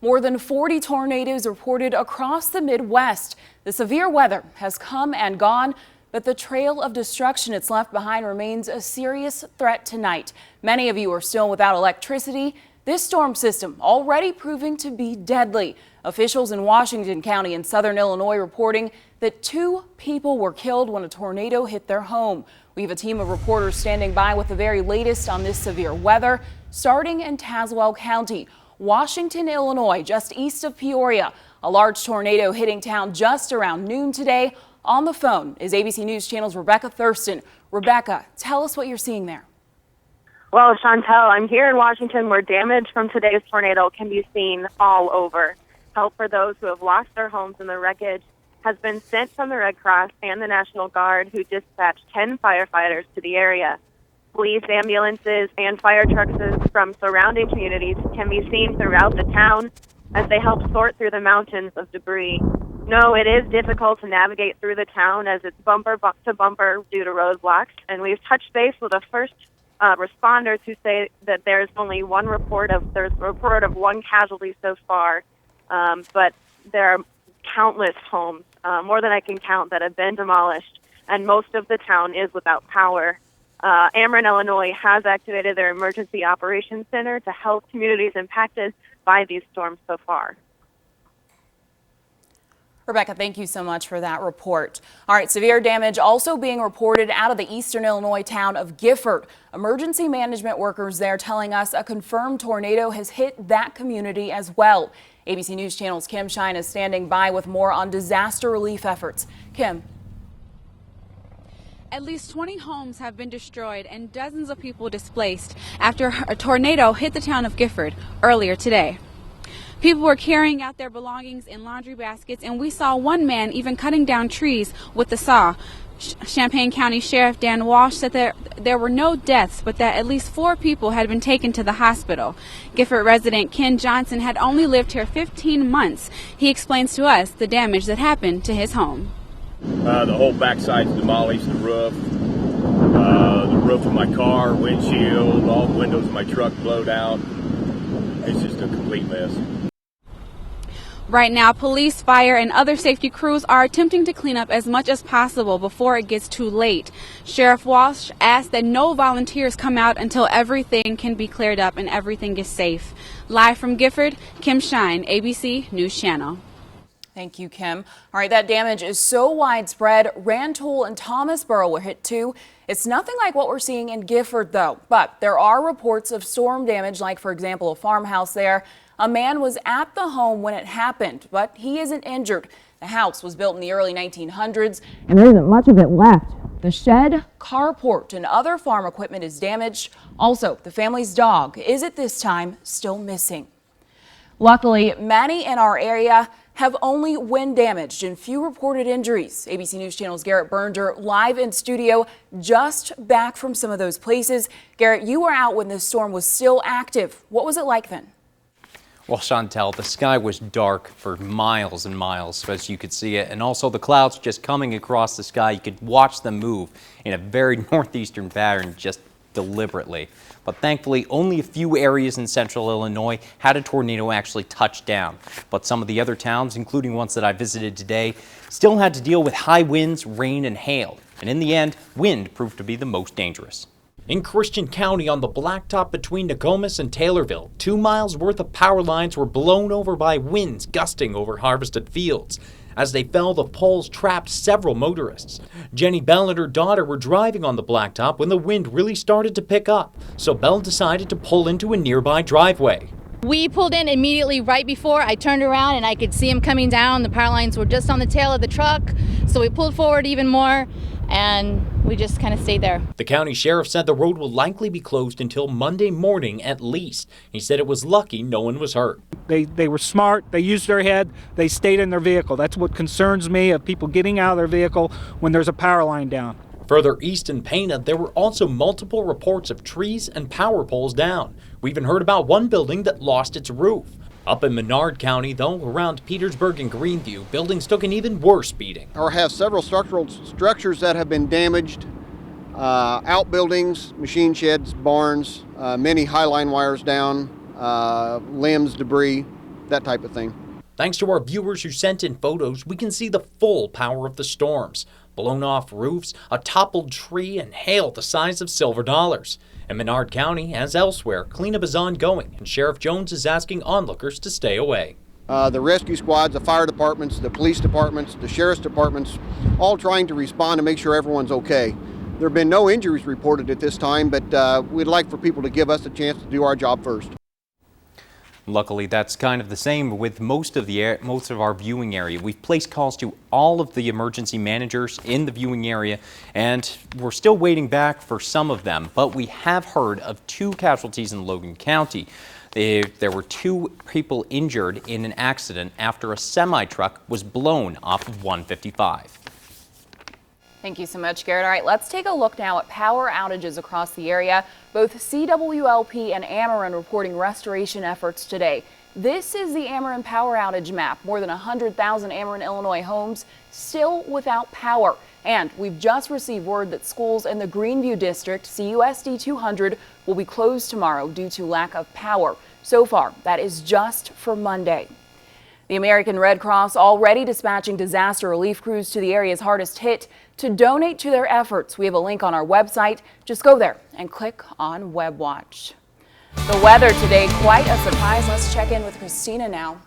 More than 40 tornadoes reported across the Midwest. The severe weather has come and gone, but the trail of destruction it's left behind remains a serious threat tonight. Many of you are still without electricity. This storm system already proving to be deadly. Officials in Washington County in southern Illinois reporting that 2 people were killed when a tornado hit their home. We have a team of reporters standing by with the very latest on this severe weather, starting in Tazewell County, Washington, Illinois, just east of Peoria. A large tornado hitting town just around noon today. On the phone is ABC News Channel's Rebecca Thurston. Rebecca, tell us what you're seeing there. Well, Chantel, I'm here in Washington where damage from today's tornado can be seen all over. Help for those who have lost their homes in the wreckage has been sent from the Red Cross and the National Guard, who dispatched 10 firefighters to the area. Police, ambulances, and fire trucks from surrounding communities can be seen throughout the town as they help sort through the mountains of debris. No, it is difficult to navigate through the town as it's bumper to bumper due to roadblocks, and we've touched base with the first responders who say that there's only one report of one casualty so far, but there are countless homes, more than I can count, that have been demolished, and most of the town is without power. Ameren, Illinois has activated their Emergency Operations Center to help communities impacted by these storms so far. Rebecca, thank you so much for that report. All right, severe damage also being reported out of the eastern Illinois town of Gifford. Emergency management workers there telling us a confirmed tornado has hit that community as well. ABC News Channel's Kim Shine is standing by with more on disaster relief efforts. Kim. At least 20 homes have been destroyed and dozens of people displaced after a tornado hit the town of Gifford earlier today. People were carrying out their belongings in laundry baskets, and we saw one man even cutting down trees with the saw. Champaign County Sheriff Dan Walsh said there were no deaths, but that at least 4 people had been taken to the hospital. Gifford resident Ken Johnson had only lived here 15 months. He explains to us the damage that happened to his home. The whole backside's demolished, the roof of my car, windshield, all the windows of my truck blowed out. It's just a complete mess. Right now, police, fire, and other safety crews are attempting to clean up as much as possible before it gets too late. Sheriff Walsh asked that no volunteers come out until everything can be cleared up and everything is safe. Live from Gifford, Kim Shine, ABC News Channel. Thank you, Kim. All right, that damage is so widespread. Rantoul and Thomasboro were hit too. It's nothing like what we're seeing in Gifford, though. But there are reports of storm damage, like, for example, a farmhouse there. A man was at the home when it happened, but he isn't injured. The house was built in the early 1900s, and there isn't much of it left. The shed, carport, and other farm equipment is damaged. Also, the family's dog is at this time still missing. Luckily, many in our area have only wind damage and few reported injuries. ABC News Channel's Garrett Berger live in studio, just back from some of those places. Garrett, you were out when this storm was still active. What was it like then? Well, Chantel, the sky was dark for miles and miles, as you could see it, and also the clouds just coming across the sky. You could watch them move in a very northeastern pattern, just deliberately. But thankfully, only a few areas in central Illinois had a tornado actually touch down. But some of the other towns, including ones that I visited today, still had to deal with high winds, rain, and hail. And in the end, wind proved to be the most dangerous. In Christian County on the blacktop between Nokomis and Taylorville, 2 miles worth of power lines were blown over by winds gusting over harvested fields. As they fell, the poles trapped several motorists. Jenny Bell and her daughter were driving on the blacktop when the wind really started to pick up, so Bell decided to pull into a nearby driveway. We pulled in immediately right before. I turned around and I could see them coming down. The power lines were just on the tail of the truck, so we pulled forward even more, and we just kind of stayed there. The county sheriff said the road will likely be closed until Monday morning at least. He said it was lucky no one was hurt. They were smart. They used their head. They stayed in their vehicle. That's what concerns me, of people getting out of their vehicle when there's a power line down. Further east in Pana, there were also multiple reports of trees and power poles down. We even heard about one building that lost its roof. Up in Menard County, though, around Petersburg and Greenview, buildings took an even worse beating. Or have several structures that have been damaged, outbuildings, machine sheds, barns, many high line wires down, limbs, debris. that type of thing. Thanks to our viewers who sent in photos, we can see the full power of the storms. Blown off roofs, a toppled tree, and hail the size of silver dollars. In Menard County, as elsewhere, cleanup is ongoing, and Sheriff Jones is asking onlookers to stay away. The rescue squads, the fire departments, the police departments, the sheriff's departments, all trying to respond to make sure everyone's okay. There have been no injuries reported at this time, but we'd like for people to give us a chance to do our job first. Luckily, that's kind of the same with most of our viewing area. We've placed calls to all of the emergency managers in the viewing area, and we're still waiting back for some of them. But we have heard of 2 casualties in Logan County. There were 2 people injured in an accident after a semi-truck was blown off of 155. Thank you so much, Garrett. All right, let's take a look now at power outages across the area. Both CWLP and Ameren reporting restoration efforts today. This is the Ameren power outage map. More than 100,000 Ameren, Illinois homes still without power. And we've just received word that schools in the Greenview district, CUSD 200, will be closed tomorrow due to lack of power. So far, that is just for Monday. The American Red Cross already dispatching disaster relief crews to the areas hardest hit. To donate to their efforts, we have a link on our website. Just go there and click on Web Watch. The weather today, quite a surprise. Let's check in with Christina now.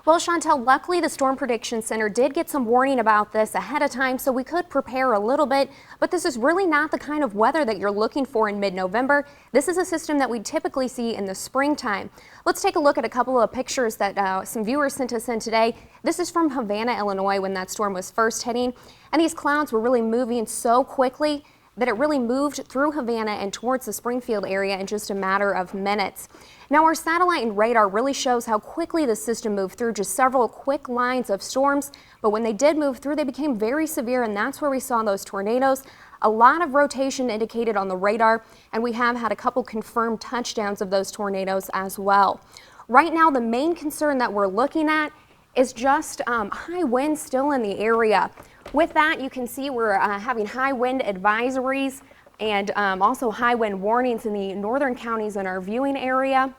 Well, Chantel, luckily the Storm Prediction Center did get some warning about this ahead of time, so we could prepare a little bit, but this is really not the kind of weather that you're looking for in mid-November. This is a system that we typically see in the springtime. Let's take a look at a couple of pictures that some viewers sent us in today. This is from Havana, Illinois, when that storm was first hitting, and these clouds were really moving so quickly that it really moved through Havana and towards the Springfield area in just a matter of minutes. Now, our satellite and radar really shows how quickly the system moved through just several quick lines of storms, but when they did move through, they became very severe, and that's where we saw those tornadoes. A lot of rotation indicated on the radar, and we have had a couple confirmed touchdowns of those tornadoes as well. Right now, the main concern that we're looking at is just high winds still in the area. With that, you can see we're having high wind advisories and also high wind warnings in the northern counties in our viewing area.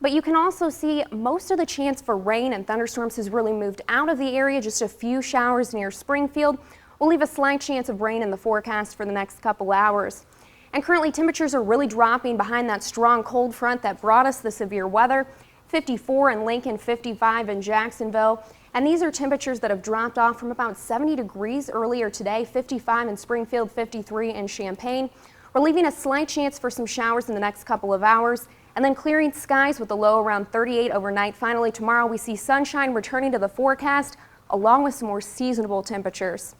But you can also see most of the chance for rain and thunderstorms has really moved out of the area. Just a few showers near Springfield will leave a slight chance of rain in the forecast for the next couple hours. And currently temperatures are really dropping behind that strong cold front that brought us the severe weather. 54 in Lincoln, 55 in Jacksonville. And these are temperatures that have dropped off from about 70 degrees earlier today, 55 in Springfield, 53 in Champaign. We're leaving a slight chance for some showers in the next couple of hours, and then clearing skies with a low around 38 overnight. Finally, tomorrow we see sunshine returning to the forecast, along with some more seasonable temperatures.